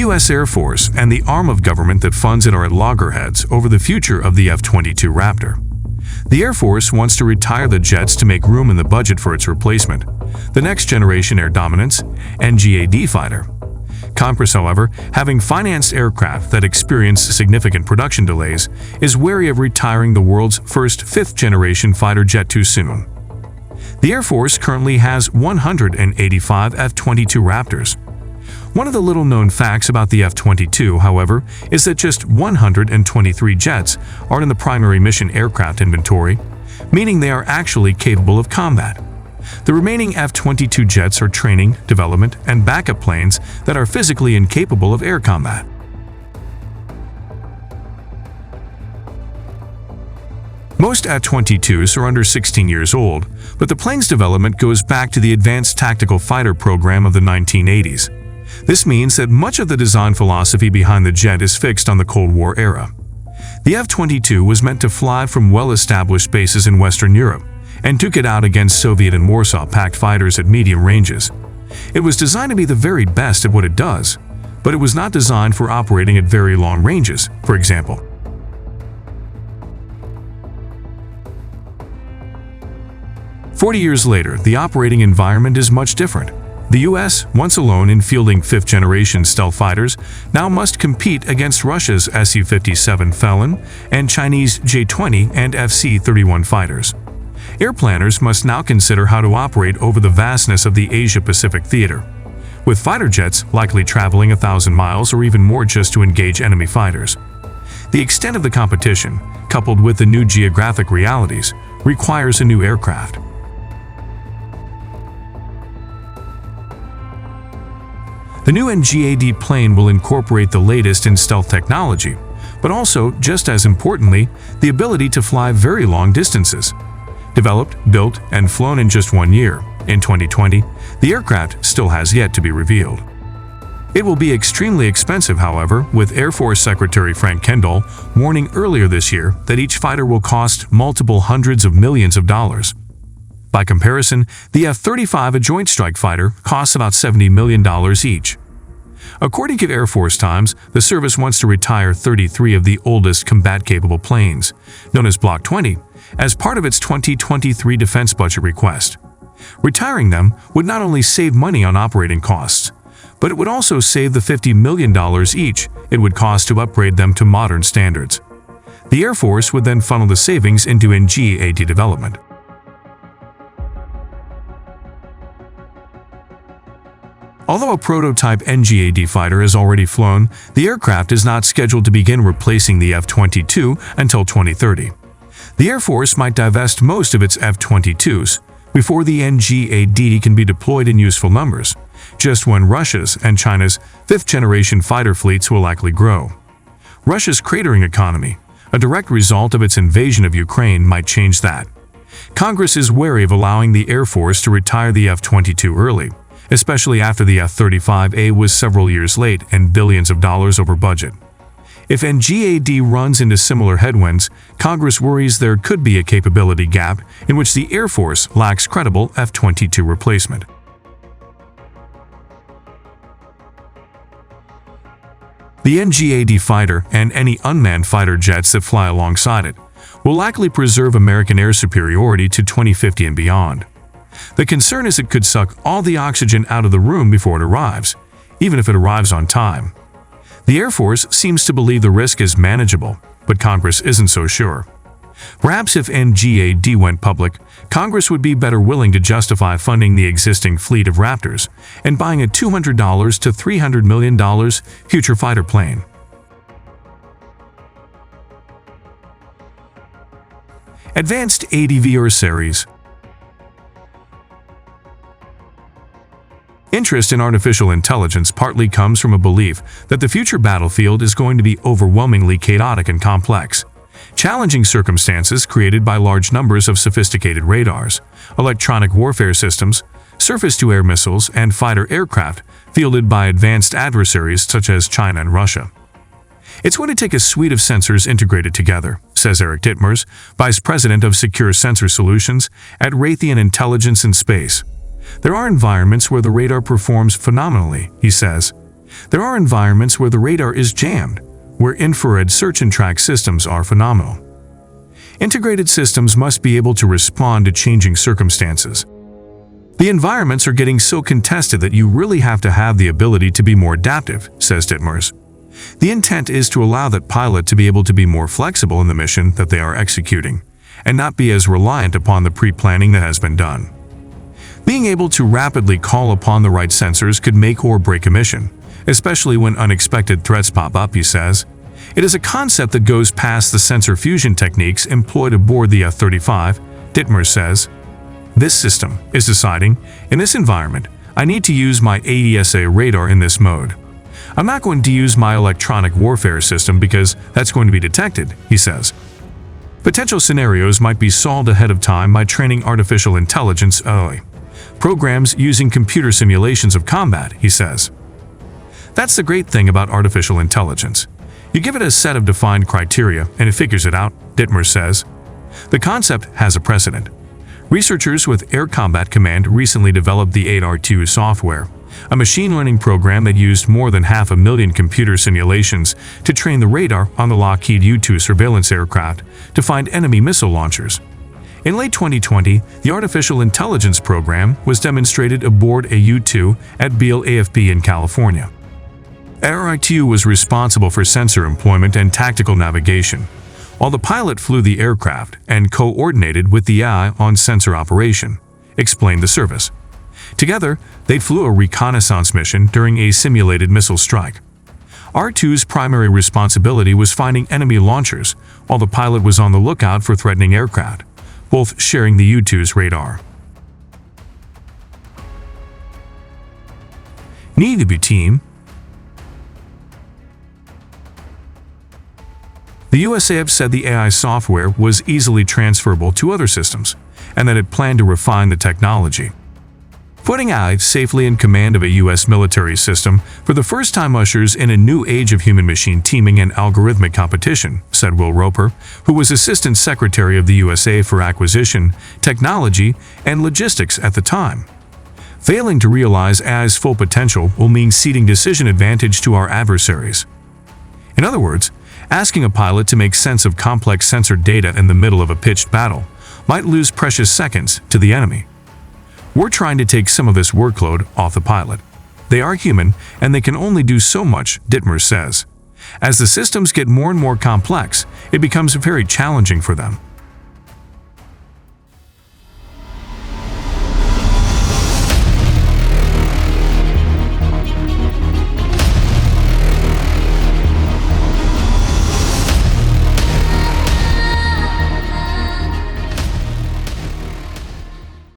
U.S. Air Force and the arm of government that funds it are at loggerheads over the future of the F-22 Raptor. The Air Force wants to retire the jets to make room in the budget for its replacement, the Next Generation Air Dominance (NGAD) fighter. Congress, however, having financed aircraft that experience significant production delays, is wary of retiring the world's first fifth-generation fighter jet too soon. The Air Force currently has 185 F-22 Raptors. One of the little-known facts about the F-22, however, is that just 123 jets are in the primary mission aircraft inventory, meaning they are actually capable of combat. The remaining F-22 jets are training, development, and backup planes that are physically incapable of air combat. Most F-22s are under 16 years old, but the plane's development goes back to the Advanced Tactical Fighter program of the 1980s. This means that much of the design philosophy behind the jet is fixed on the Cold War era. The F-22 was meant to fly from well-established bases in Western Europe, and took it out against Soviet and Warsaw Pact fighters at medium ranges. It was designed to be the very best at what it does, but it was not designed for operating at very long ranges, for example. "40 years later, the operating environment is much different. The U.S., once alone in fielding fifth-generation stealth fighters, now must compete against Russia's Su-57 Felon and Chinese J-20 and FC-31 fighters. Air planners must now consider how to operate over the vastness of the Asia-Pacific theater, with fighter jets likely traveling 1,000 miles or even more just to engage enemy fighters. The extent of the competition, coupled with the new geographic realities, requires a new aircraft. The new NGAD plane will incorporate the latest in stealth technology, but also, just as importantly, the ability to fly very long distances. Developed, built, and flown in just 1 year, in 2020, the aircraft still has yet to be revealed. It will be extremely expensive, however, with Air Force Secretary Frank Kendall warning earlier this year that each fighter will cost multiple hundreds of millions of dollars. By comparison, the F-35, a Joint Strike Fighter, costs about $70 million each. According to Air Force Times, the service wants to retire 33 of the oldest combat-capable planes, known as Block 20, as part of its 2023 defense budget request. Retiring them would not only save money on operating costs, but it would also save the $50 million each it would cost to upgrade them to modern standards. The Air Force would then funnel the savings into NGAD development. Although a prototype NGAD fighter has already flown, the aircraft is not scheduled to begin replacing the F-22 until 2030. The Air Force might divest most of its F-22s before the NGAD can be deployed in useful numbers, just when Russia's and China's fifth-generation fighter fleets will likely grow. Russia's cratering economy, a direct result of its invasion of Ukraine, might change that. Congress is wary of allowing the Air Force to retire the F-22 early, especially after the F-35A was several years late and billions of dollars over budget. If NGAD runs into similar headwinds, Congress worries there could be a capability gap in which the Air Force lacks credible F-22 replacement. The NGAD fighter and any unmanned fighter jets that fly alongside it will likely preserve American air superiority to 2050 and beyond. The concern is it could suck all the oxygen out of the room before it arrives, even if it arrives on time. The Air Force seems to believe the risk is manageable, but Congress isn't so sure. Perhaps if NGAD went public, Congress would be better willing to justify funding the existing fleet of Raptors and buying a $200 to $300 million future fighter plane. Advanced ADVR Series. Interest in artificial intelligence partly comes from a belief that the future battlefield is going to be overwhelmingly chaotic and complex. Challenging circumstances created by large numbers of sophisticated radars, electronic warfare systems, surface-to-air missiles, and fighter aircraft fielded by advanced adversaries such as China and Russia. It's going to take a suite of sensors integrated together, says Eric Dittmers, Vice President of Secure Sensor Solutions at Raytheon Intelligence and Space. There are environments where the radar performs phenomenally, he says. There are environments where the radar is jammed, where infrared search and track systems are phenomenal. Integrated systems must be able to respond to changing circumstances. The environments are getting so contested that you really have to have the ability to be more adaptive, says Dittmers. The intent is to allow that pilot to be able to be more flexible in the mission that they are executing, and not be as reliant upon the pre-planning that has been done. Being able to rapidly call upon the right sensors could make or break a mission, especially when unexpected threats pop up, he says. It is a concept that goes past the sensor fusion techniques employed aboard the F-35, Dittmers says. This system is deciding, in this environment, I need to use my AESA radar in this mode. I'm not going to use my electronic warfare system because that's going to be detected, he says. Potential scenarios might be solved ahead of time by training artificial intelligence early. Programs using computer simulations of combat, he says. That's the great thing about artificial intelligence. You give it a set of defined criteria and it figures it out, Dittmers says. The concept has a precedent. Researchers with Air Combat Command recently developed the ADAR-2 software, a machine learning program that used more than 500,000 computer simulations to train the radar on the Lockheed U-2 surveillance aircraft to find enemy missile launchers. In late 2020, the artificial intelligence program was demonstrated aboard a U-2 at Beale AFB in California. ADAR-2 was responsible for sensor employment and tactical navigation, while the pilot flew the aircraft and coordinated with the AI on sensor operation, explained the service. Together, they flew a reconnaissance mission during a simulated missile strike. R2's primary responsibility was finding enemy launchers, while the pilot was on the lookout for threatening aircraft, both sharing the U-2's radar. Need to be team. The USAF said the AI software was easily transferable to other systems, and that it planned to refine the technology. Putting AI safely in command of a U.S. military system for the first time ushers in a new age of human-machine teaming and algorithmic competition, said Will Roper, who was Assistant Secretary of the USA for Acquisition, Technology, and Logistics at the time. Failing to realize AI's full potential will mean ceding decision advantage to our adversaries. In other words, asking a pilot to make sense of complex sensor data in the middle of a pitched battle might lose precious seconds to the enemy. We're trying to take some of this workload off the pilot. They are human, and they can only do so much, Dittmers says. As the systems get more and more complex, it becomes very challenging for them.